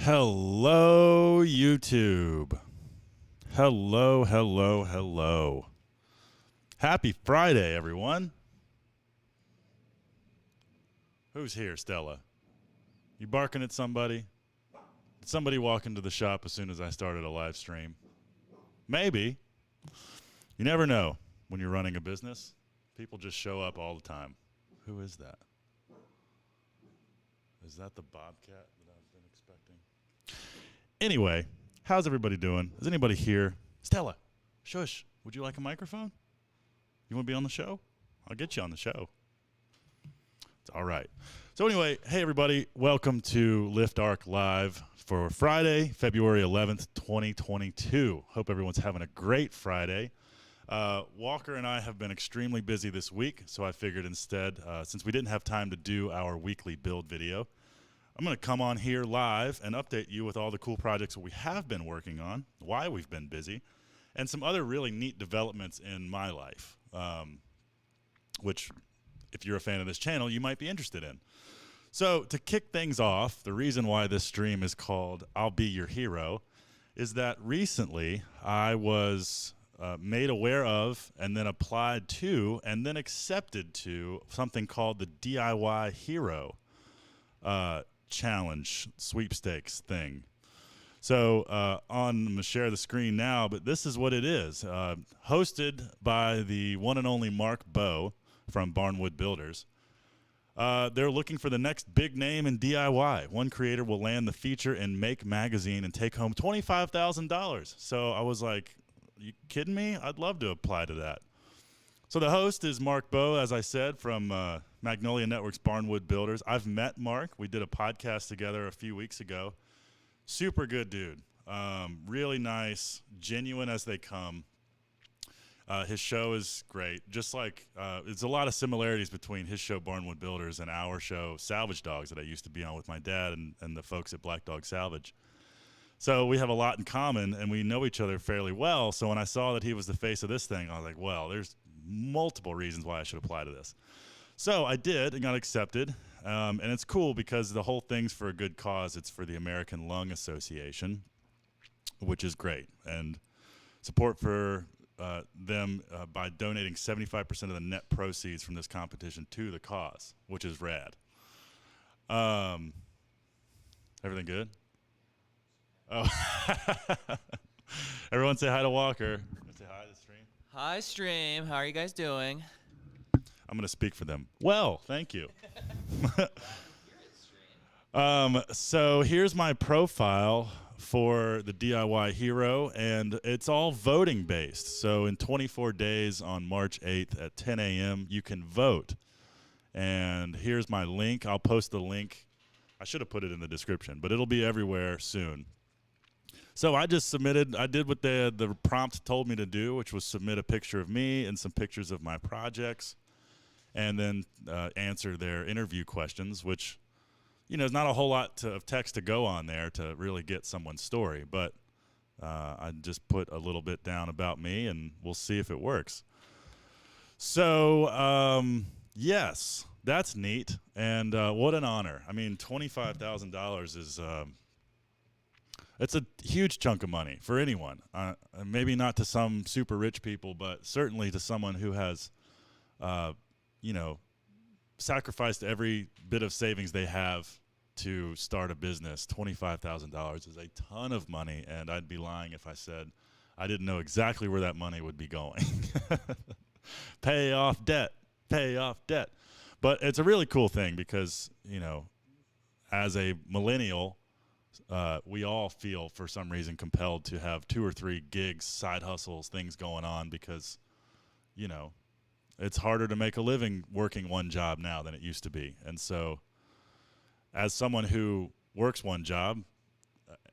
Hello, YouTube. Hello. Happy Friday, everyone. Who's here, Stella? You barking at somebody? Did somebody walk into the shop as soon as I started a live stream? Maybe. You never know when you're running a business. People just show up all the time. Who is that? Is that the bobcat that I've been expecting? Anyway, how's everybody doing? Is anybody here? Stella, shush. Would you like a microphone? You want to be on the show? I'll get you on the show. It's all right. So anyway, hey everybody, welcome to Lift Arc Live for Friday, February 11th, 2022. Hope everyone's having a great Friday. Walker and I have been extremely busy this week, so I figured instead, since we didn't have time to do our weekly build video, I'm going to come on here live and update you with all the cool projects that we have been working on, why we've been busy, and some other really neat developments in my life, which, if you're a fan of this channel, you might be interested in. So to kick things off, the reason why this stream is called I'll Be Your Hero is that recently I was made aware of and then applied to and then accepted to something called the DIY Hero challenge sweepstakes thing. So I'm going to share the screen now, but this is what it is. Hosted by the one and only Mark Bowe from Barnwood Builders. They're looking for the next big name in DIY. One creator will land the feature in Make magazine and take home $25,000. So I was like, you kidding me? I'd love to apply to that. So the host is Mark Bowe, as I said, from Magnolia Network's Barnwood Builders. I've met Mark. We did a podcast together a few weeks ago. Super good dude. Really nice, genuine as they come. His show is great. Just like, there's a lot of similarities between his show, Barnwood Builders, and our show, Salvage Dogs, that I used to be on with my dad and the folks at Black Dog Salvage. So we have a lot in common, and we know each other fairly well. So when I saw that he was the face of this thing, I was like, well, there's multiple reasons why I should apply to this. So I did and got accepted. And it's cool because the whole thing's for a good cause. It's for the American Lung Association, which is great. And support for them by donating 75% of the net proceeds from this competition to the cause, which is rad. Everything good? Oh, everyone say hi to Walker. Say hi to the stream. Hi, stream. How are you guys doing? I'm going to speak for them. Well, thank you. So here's my profile for the DIY Hero, and it's all voting based. So in 24 days on March 8th at 10 a.m., you can vote. And here's my link. I'll post the link. I should have put it in the description, but it'll be everywhere soon. So I just submitted, I did what the prompt told me to do, which was submit a picture of me and some pictures of my projects, and then answer their interview questions, which, you know, there's not a whole lot of text to go on there to really get someone's story, but I just put a little bit down about me, and we'll see if it works. So, yes, that's neat, and what an honor. I mean, $25,000 is... it's a huge chunk of money for anyone. Maybe not to some super rich people, but certainly to someone who has, you know, sacrificed every bit of savings they have to start a business. $25,000 is a ton of money, and I'd be lying if I said I didn't know exactly where that money would be going. Pay off debt. Pay off debt. But it's a really cool thing because, you know, as a millennial, we all feel for some reason compelled to have 2 or 3 gigs, side hustles, things going on because, you know, it's harder to make a living working one job now than it used to be. And so as someone who works one job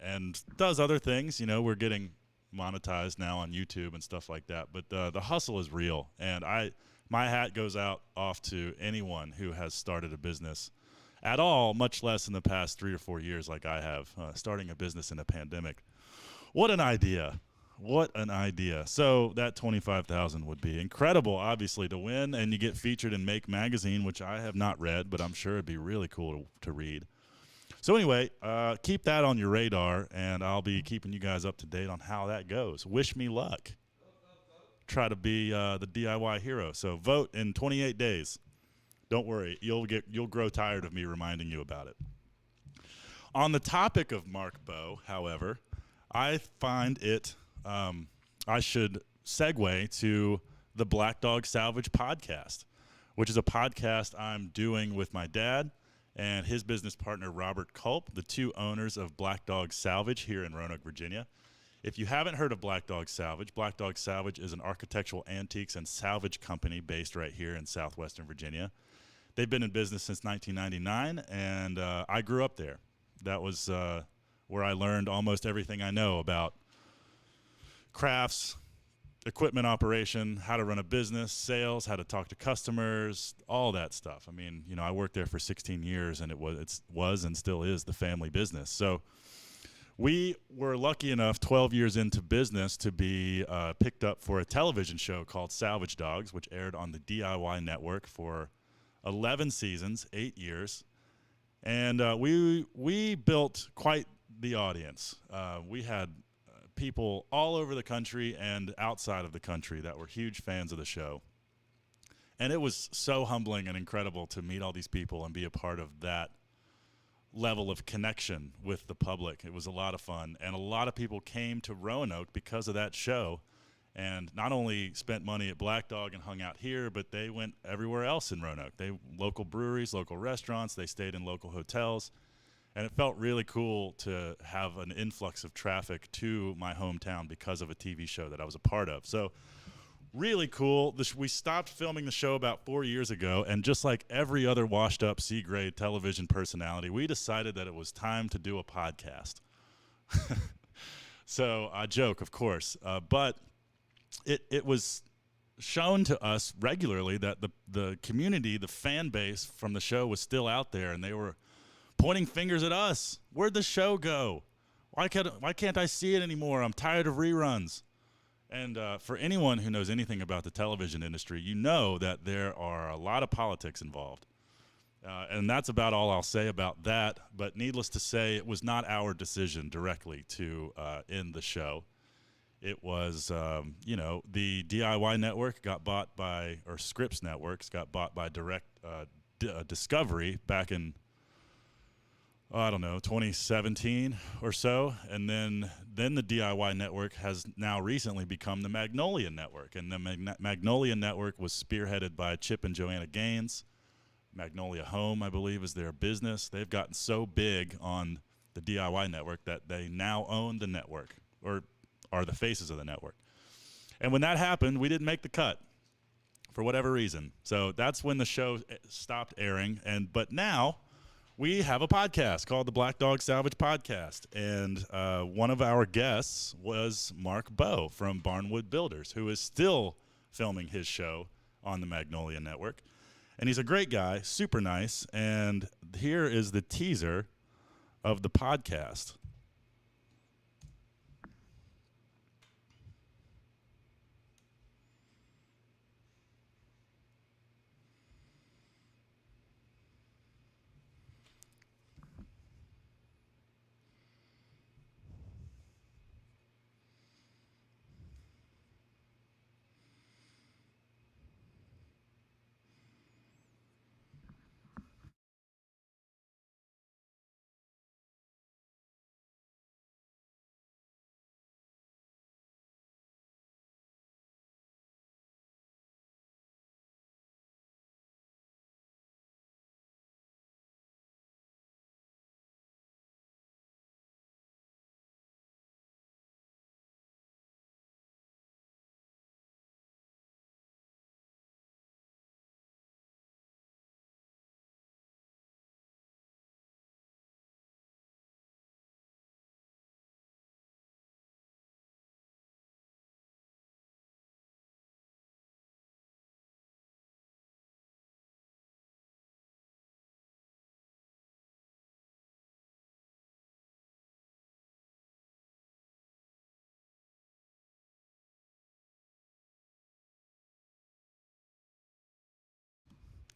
and does other things, you know, we're getting monetized now on YouTube and stuff like that. But the hustle is real. And my hat goes out off to anyone who has started a business at all, much less in the past 3 or 4 years like I have, starting a business in a pandemic. What an idea. What an idea. So that $25,000 would be incredible, obviously, to win, and you get featured in Make magazine, which I have not read, but I'm sure it'd be really cool to read. So anyway, keep that on your radar, and I'll be keeping you guys up to date on how that goes. Wish me luck. Try to be the DIY hero. So vote in 28 days. Don't worry, you'll grow tired of me reminding you about it. On the topic of Mark Bow, however, I find it I should segue to the Black Dog Salvage Podcast, which is a podcast I'm doing with my dad and his business partner, Robert Culp, the two owners of Black Dog Salvage here in Roanoke, Virginia. If you haven't heard of Black Dog Salvage is an architectural antiques and salvage company based right here in southwestern Virginia. They've been in business since 1999, and I grew up there. That was where I learned almost everything I know about crafts, equipment operation, how to run a business, sales, how to talk to customers, all that stuff. I mean, I worked there for 16 years, and it was and still is the family business. So we were lucky enough 12 years into business to be picked up for a television show called Salvage Dogs, which aired on the DIY network for 11 seasons, 8 years. And we built quite the audience. We had people all over the country and outside of the country that were huge fans of the show. And it was so humbling and incredible to meet all these people and be a part of that level of connection with the public. It was a lot of fun. And a lot of people came to Roanoke because of that show, and not only spent money at Black Dog and hung out here, but they went everywhere else in Roanoke. Local breweries, local restaurants, they stayed in local hotels. And it felt really cool to have an influx of traffic to my hometown because of a TV show that I was a part of. So really cool. We stopped filming the show about 4 years ago, and just like every other washed-up C-grade television personality, we decided that it was time to do a podcast. So I joke, of course, but it was shown to us regularly that the community, the fan base from the show was still out there, and they were pointing fingers at us. Where'd the show go? Why can't I see it anymore? I'm tired of reruns. And for anyone who knows anything about the television industry, you know that there are a lot of politics involved. And that's about all I'll say about that. But needless to say, it was not our decision directly to end the show. It was, the DIY network got bought by, or Scripps Networks got bought by Discovery back in 2017 or so. And then the DIY network has now recently become the Magnolia Network. And the Magnolia Network was spearheaded by Chip and Joanna Gaines. Magnolia Home, I believe, is their business. They've gotten so big on the DIY network that they now own the network, or are the faces of the network. And when that happened, we didn't make the cut for whatever reason. So that's when the show stopped airing. But now we have a podcast called the Black Dog Salvage Podcast, and one of our guests was Mark Bow from Barnwood Builders, who is still filming his show on the Magnolia Network. And he's a great guy, super nice, and here is the teaser of the podcast.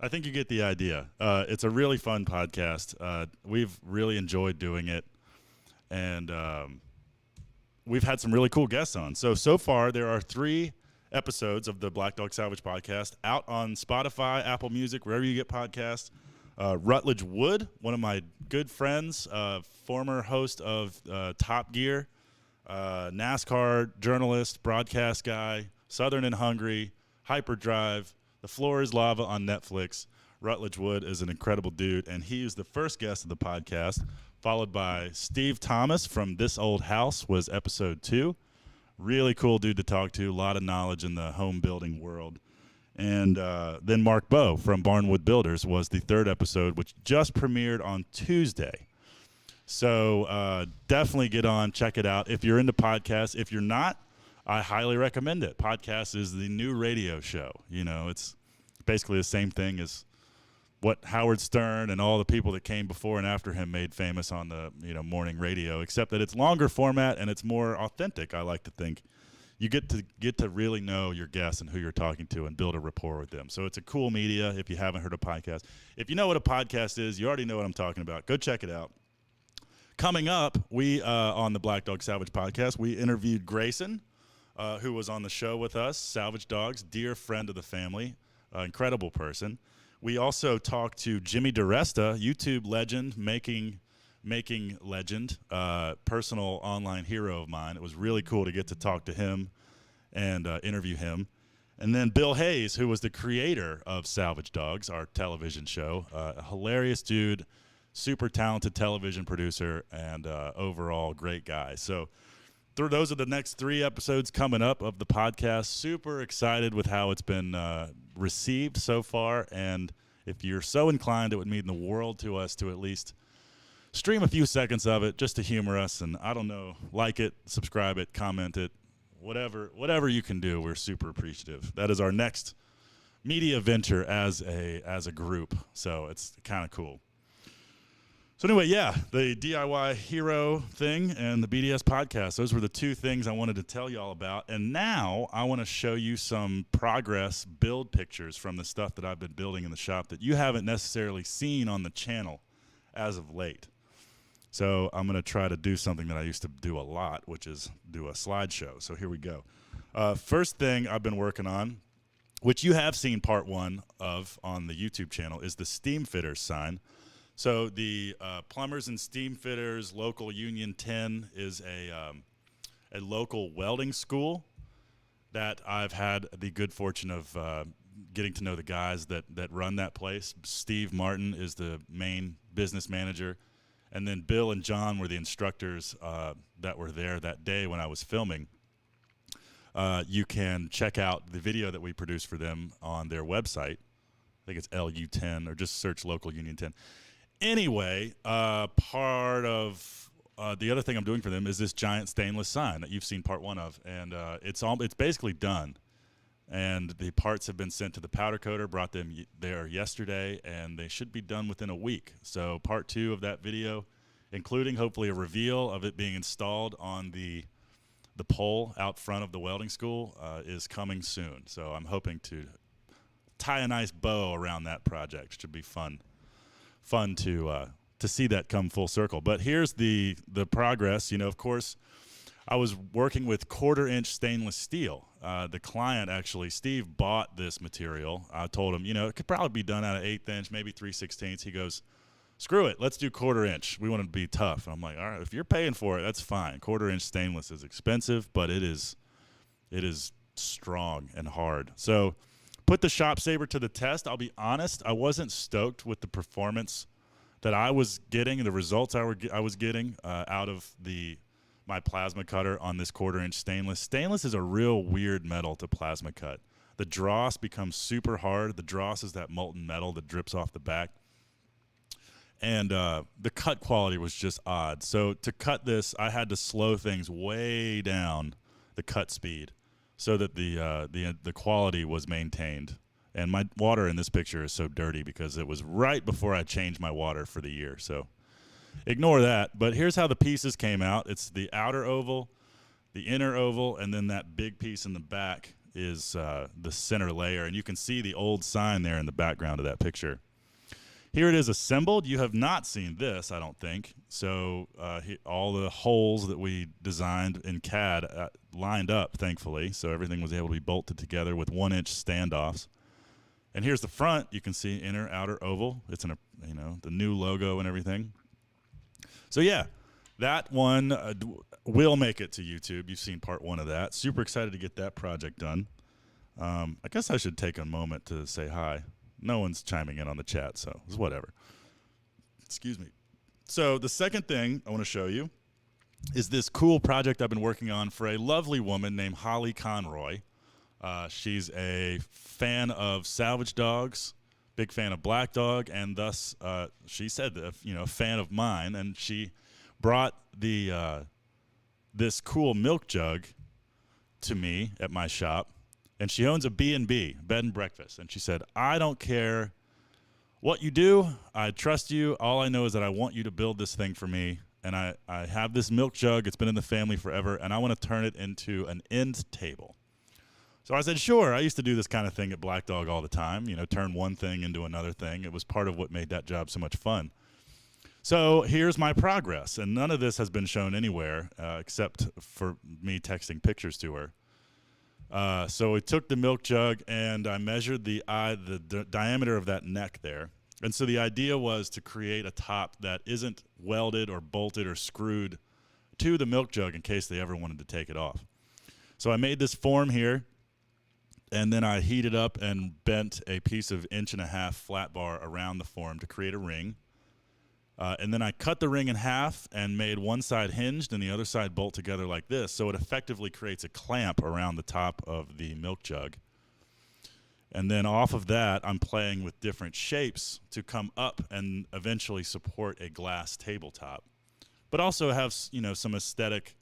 I think you get the idea. It's a really fun podcast. We've really enjoyed doing it, and we've had some really cool guests on. So far, there are 3 episodes of the Black Dog Salvage Podcast out on Spotify, Apple Music, wherever you get podcasts. Rutledge Wood, one of my good friends, former host of Top Gear, NASCAR journalist, broadcast guy, Southern and Hungry, Hyperdrive, The Floor is Lava on Netflix. Rutledge Wood is an incredible dude, and he is the first guest of the podcast, followed by Steve Thomas from This Old House was episode 2. Really cool dude to talk to, a lot of knowledge in the home building world. And then Mark Bowe from Barnwood Builders was the 3rd episode, which just premiered on Tuesday. So definitely get on, check it out. If you're into podcasts, if you're not, I highly recommend it. Podcast is the new radio show. You know, it's basically the same thing as what Howard Stern and all the people that came before and after him made famous on the morning radio, except that it's longer format and it's more authentic, I like to think. You get to really know your guests and who you're talking to and build a rapport with them. So it's a cool media if you haven't heard a podcast. If you know what a podcast is, you already know what I'm talking about. Go check it out. Coming up, we on the Black Dog Salvage Podcast, we interviewed Grayson, who was on the show with us, Salvage Dogs, dear friend of the family, incredible person. We also talked to Jimmy DiResta, YouTube legend, making legend, personal online hero of mine. It was really cool to get to talk to him and interview him. And then Bill Hayes, who was the creator of Salvage Dogs, our television show, a hilarious dude, super talented television producer, and overall great guy. So those are the next 3 episodes coming up of the podcast. Super excited with how it's been received so far. And if you're so inclined, it would mean the world to us to at least stream a few seconds of it just to humor us. And I don't know, like it, subscribe it, comment it, whatever you can do. We're super appreciative. That is our next media venture as a group. So it's kind of cool. So anyway, yeah, the DIY hero thing and the BDS podcast, those were the 2 things I wanted to tell you all about. And now I want to show you some progress build pictures from the stuff that I've been building in the shop that you haven't necessarily seen on the channel as of late. So I'm going to try to do something that I used to do a lot, which is do a slideshow. So here we go. First thing I've been working on, which you have seen part 1 of on the YouTube channel, is the steam fitters sign. So the Plumbers and Steam Fitters Local Union 10 is a local welding school that I've had the good fortune of getting to know the guys that run that place. Steve Martin is the main business manager, and then Bill and John were the instructors that were there that day when I was filming. You can check out the video that we produced for them on their website. I think it's LU10, or just search Local Union 10. Anyway, part of the other thing I'm doing for them is this giant stainless sign that you've seen part 1 of, and it's basically done. And the parts have been sent to the powder coater, brought them there yesterday, and they should be done within a week. So part 2 of that video, including hopefully a reveal of it being installed on the pole out front of the welding school, is coming soon. So I'm hoping to tie a nice bow around that project. It should be fun to see that come full circle. But here's the progress. Of course, I was working with 1/4-inch stainless steel. The client, actually, Steve, bought this material. I told him, it could probably be done out of 1/8 inch, maybe 3/16. He goes, screw it, let's do 1/4 inch. We want it to be tough. And I'm like, all right, if you're paying for it, that's fine. 1/4 inch stainless is expensive, but it is strong and hard. So put the shop saber to the test. I'll be honest, I wasn't stoked with the performance that I was getting and the results I was getting out of my plasma cutter on this 1/4 inch stainless. Stainless is a real weird metal to plasma cut. The dross becomes super hard. The dross is that molten metal that drips off the back. And the cut quality was just odd. So to cut this, I had to slow things way down, the cut speed, so that the quality was maintained. And my water in this picture is so dirty because it was right before I changed my water for the year. So ignore that. But here's how the pieces came out. It's the outer oval, the inner oval, and then that big piece in the back is the center layer, and you can see the old sign there in the background of that picture. Here it is assembled. You have not seen this, I don't think. So all the holes that we designed in CAD lined up, thankfully, so everything was able to be bolted together with 1-inch standoffs. And here's the front. You can see inner, outer, oval. It's in the new logo and everything. So yeah, that one will make it to YouTube. You've seen part 1 of that. Super excited to get that project done. I guess I should take a moment to say hi. No one's chiming in on the chat, so it's whatever. Excuse me. So the second thing I want to show you is this cool project I've been working on for a lovely woman named Holly Conroy. She's a fan of salvage dogs, big fan of Black Dog, and thus she said that, a fan of mine, and she brought this cool milk jug to me at my shop. And she owns a B&B, bed and breakfast. And she said, I don't care what you do. I trust you. All I know is that I want you to build this thing for me. And I have this milk jug. It's been in the family forever. And I want to turn it into an end table. So I said, sure. I used to do this kind of thing at Black Dog all the time. Turn one thing into another thing. It was part of what made that job so much fun. So here's my progress. And none of this has been shown anywhere except for me texting pictures to her. So we took the milk jug and I measured the diameter of that neck there. And so the idea was to create a top that isn't welded or bolted or screwed to the milk jug in case they ever wanted to take it off. So I made this form here, and then I heated up and bent a piece of 1.5-inch flat bar around the form to create a ring. And then I cut the ring in half and made one side hinged and the other side bolt together like this, so it effectively creates a clamp around the top of the milk jug. And then off of that, I'm playing with different shapes to come up and eventually support a glass tabletop, but also have some aesthetic,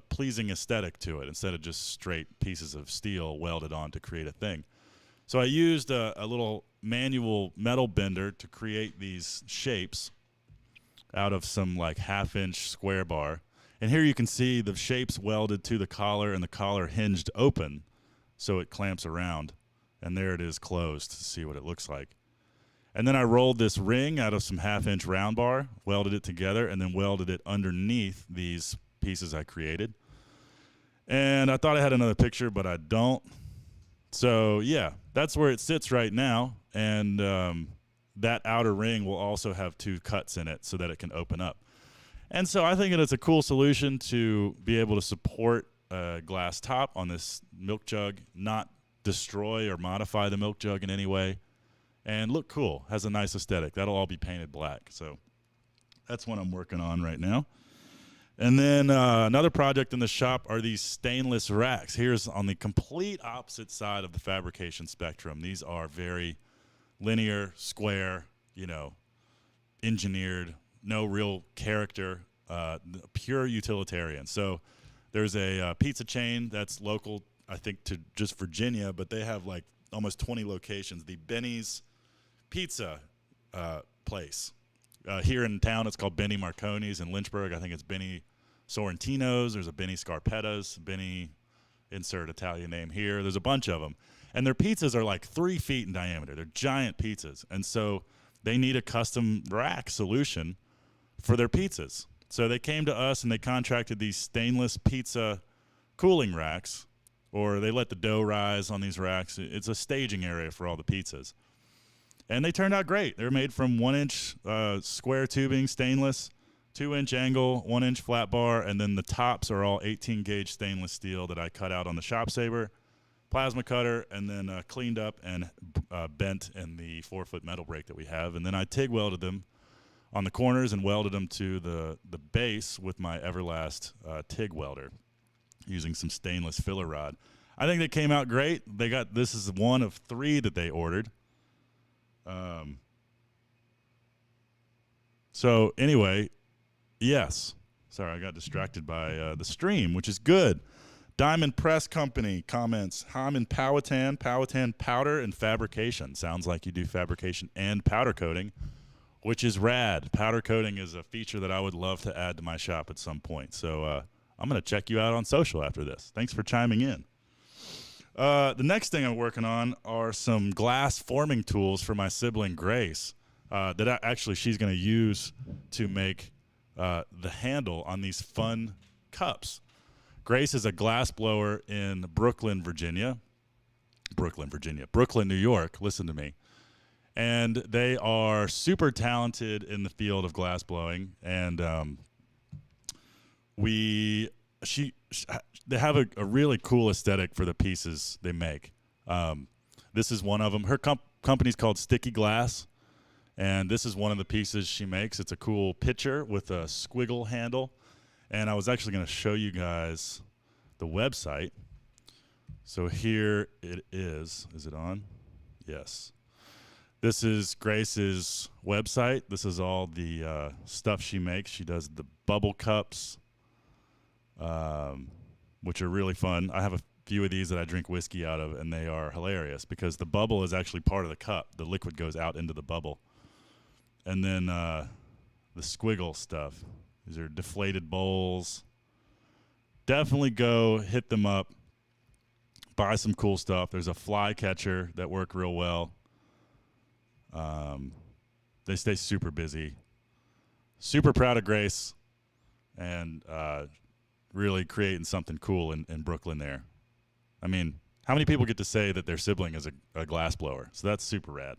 pleasing aesthetic to it instead of just straight pieces of steel welded on to create a thing. So I used a little manual metal bender to create these shapes out of some 1/2-inch square bar. And here you can see the shapes welded to the collar and the collar hinged open so it clamps around. And there it is closed to see what it looks like. And then I rolled this ring out of some 1/2-inch round bar, welded it together, and then welded it underneath these pieces I created. And I thought I had another picture, but I don't. So yeah, that's where it sits right now, and that outer ring will also have 2 cuts in it so that it can open up. And so I think that it's a cool solution to be able to support a glass top on this milk jug, not destroy or modify the milk jug in any way, and look cool, has a nice aesthetic. That'll all be painted black. So that's what I'm working on right now. And then another project in the shop are these stainless racks. Here's on the complete opposite side of the fabrication spectrum. These are very linear, square, engineered, no real character, pure utilitarian. So there's a pizza chain that's local, I think, to just Virginia, but they have almost 20 locations. The Benny's Pizza place. Here in town, it's called Benny Marconi's. In Lynchburg, I think it's Benny Sorrentino's. There's a Benny Scarpetta's, Benny, insert Italian name here. There's a bunch of them. And their pizzas are 3 feet in diameter. They're giant pizzas. And so they need a custom rack solution for their pizzas. So they came to us and they contracted these stainless pizza cooling racks, or they let the dough rise on these racks. It's a staging area for all the pizzas. And they turned out great. They're made from 1-inch square tubing, stainless, 2-inch angle, 1-inch flat bar, and then the tops are all 18-gauge stainless steel that I cut out on the shop saber, plasma cutter, and then cleaned up and bent in the 4-foot metal brake that we have. And then I TIG welded them on the corners and welded them to the base with my Everlast TIG welder using some stainless filler rod. I think they came out great. This is one of 3 that they ordered. So anyway, yes. Sorry, I got distracted by the stream, which is good. Diamond Press Company comments, I'm in Powhatan powder and fabrication. Sounds like you do fabrication and powder coating, which is rad. Powder coating is a feature that I would love to add to my shop at some point. So I'm going to check you out on social after this. Thanks for chiming in. The next thing I'm working on are some glass forming tools for my sibling Grace actually she's going to use to make the handle on these fun cups. Grace is a glass blower in Brooklyn, New York. Listen to me. And they are super talented in the field of glass blowing. And they have a really cool aesthetic for the pieces they make. This is one of them. Her company's called Sticky Glass, and this is one of the pieces she makes. It's a cool pitcher with a squiggle handle, and I was actually going to show you guys the website. So here it is. Is it on? Yes. This is Grace's website. This is all the stuff she makes. She does the bubble cups, which are really fun. I have a few of these that I drink whiskey out of, and they are hilarious because the bubble is actually part of the cup. The liquid goes out into the bubble. And then the squiggle stuff. These are deflated bowls. Definitely go hit them up. Buy some cool stuff. There's a fly catcher that work real well. They stay super busy. Super proud of Grace, and really creating something cool in Brooklyn there. I mean, how many people get to say that their sibling is a glass blower? So that's super rad.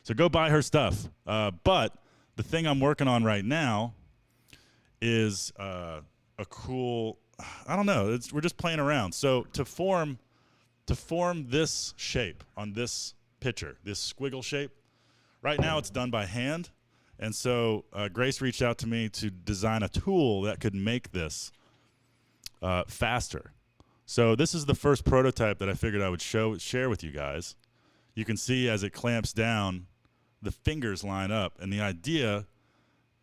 So go buy her stuff. But the thing I'm working on right now is a cool, I don't know, we're just playing around. So to form this shape on this pitcher, this squiggle shape, right now it's done by hand. And so Grace reached out to me to design a tool that could make this faster. So this is the first prototype that I figured I would share with you guys. You can see as it clamps down, the fingers line up. And the idea,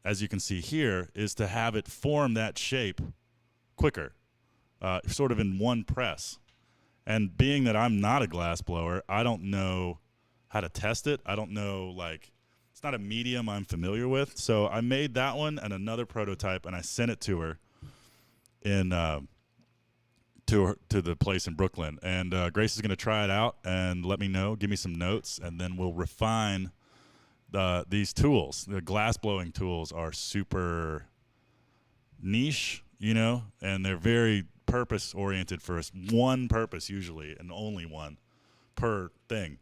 as you can see here, is to have it form that shape quicker, sort of in one press. And being that I'm not a glass blower, I don't know how to test it. I don't know, it's not a medium I'm familiar with. So I made that one and another prototype, and I sent it to her to the place in Brooklyn. And Grace is going to try it out and let me know, give me some notes, and then we'll refine these tools. The glass blowing tools are super niche, and they're very purpose oriented for one purpose usually, and only one per thing.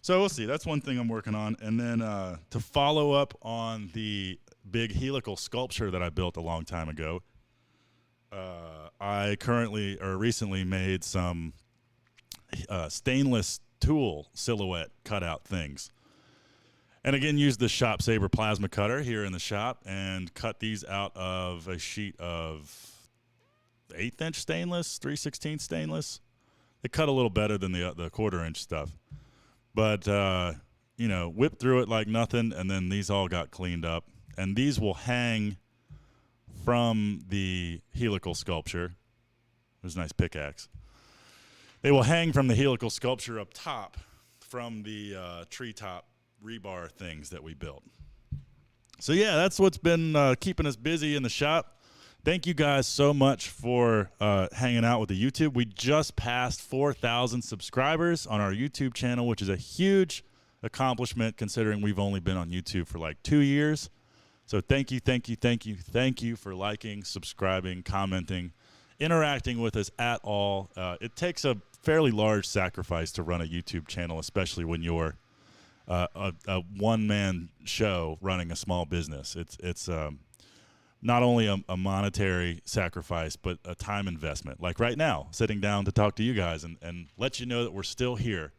So we'll see. That's one thing I'm working on. And then to follow up on the big helical sculpture that I built a long time ago, I recently made some stainless tool silhouette cutout things. And again, used the Shop Saber plasma cutter here in the shop and cut these out of a sheet of 1/8" stainless, 3/16 stainless. They cut a little better than the 1/4" stuff. But, whipped through it like nothing, and then these all got cleaned up. And these will hang from the helical sculpture. There's a nice pickaxe. They will hang from the helical sculpture up top from the treetop rebar things that we built. So, yeah, that's what's been keeping us busy in the shop. Thank you guys so much for hanging out with the YouTube. We just passed 4,000 subscribers on our YouTube channel, which is a huge accomplishment considering we've only been on YouTube for 2 years. So thank you for liking, subscribing, commenting, interacting with us at all. It takes a fairly large sacrifice to run a YouTube channel, especially when you're a one-man show running a small business. It's not only a monetary sacrifice, but a time investment. Like right now, sitting down to talk to you guys and let you know that we're still here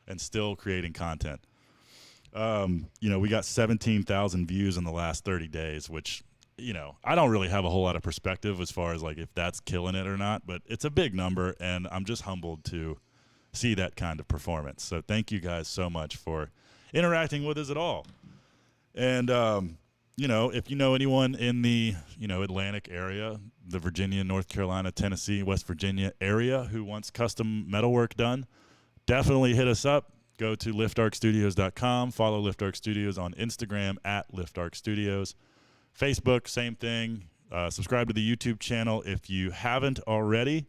and still creating content. We got 17,000 views in the last 30 days, which, I don't really have a whole lot of perspective as far as if that's killing it or not, but it's a big number, and I'm just humbled to see that kind of performance. So thank you guys so much for interacting with us at all. And, if you know anyone in the, Atlantic area, the Virginia, North Carolina, Tennessee, West Virginia area who wants custom metalwork done, definitely hit us up. Go to liftarcstudios.com. Follow Lift Arc Studios on Instagram at Lift Arc Studios. Facebook, same thing. Subscribe to the YouTube channel if you haven't already.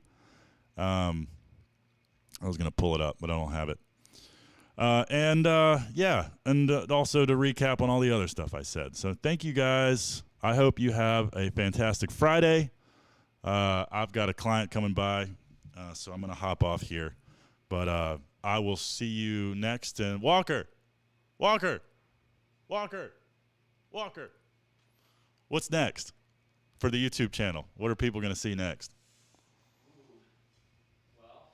I was going to pull it up, but I don't have it. And also to recap on all the other stuff I said. So thank you guys. I hope you have a fantastic Friday. I've got a client coming by, so I'm going to hop off here. But I will see you next. And Walker. What's next for the YouTube channel? What are people going to see next? Well,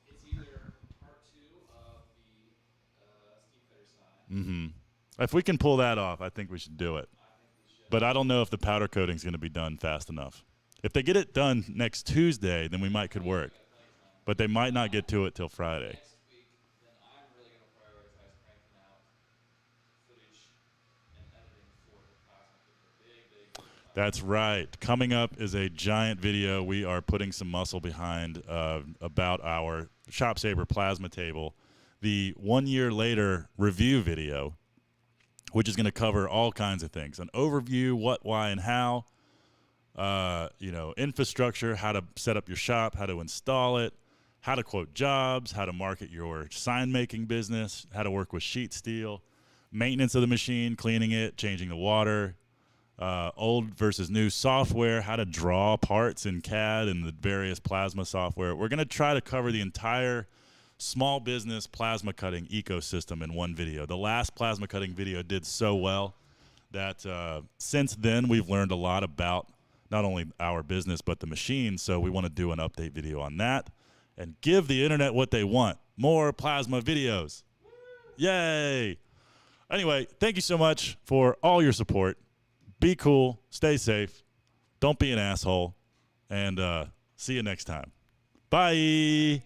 it's either part 2 of the steam fitter sign. Mm-hmm. If we can pull that off, I think we should do it. I think we should. But I don't know if the powder coating is going to be done fast enough. If they get it done next Tuesday, then we could work. But they might not get to it till Friday. Next week, then I'm really going to prioritize cranking out footage and editing for the plasma cooker. Big. That's right. Coming up is a giant video we are putting some muscle behind about our Shop Saber plasma table. The 1 year later review video, which is going to cover all kinds of things. An overview, what, why, and how. Infrastructure, how to set up your shop, how to install it, how to quote jobs, how to market your sign-making business, how to work with sheet steel, maintenance of the machine, cleaning it, changing the water, old versus new software, how to draw parts in CAD and the various plasma software. We're going to try to cover the entire small business plasma cutting ecosystem in one video. The last plasma cutting video did so well that since then we've learned a lot about not only our business but the machine, so we want to do an update video on that and give the internet what they want, more plasma videos. Yay! Anyway, thank you so much for all your support. Be cool, stay safe, don't be an asshole, and see you next time. Bye!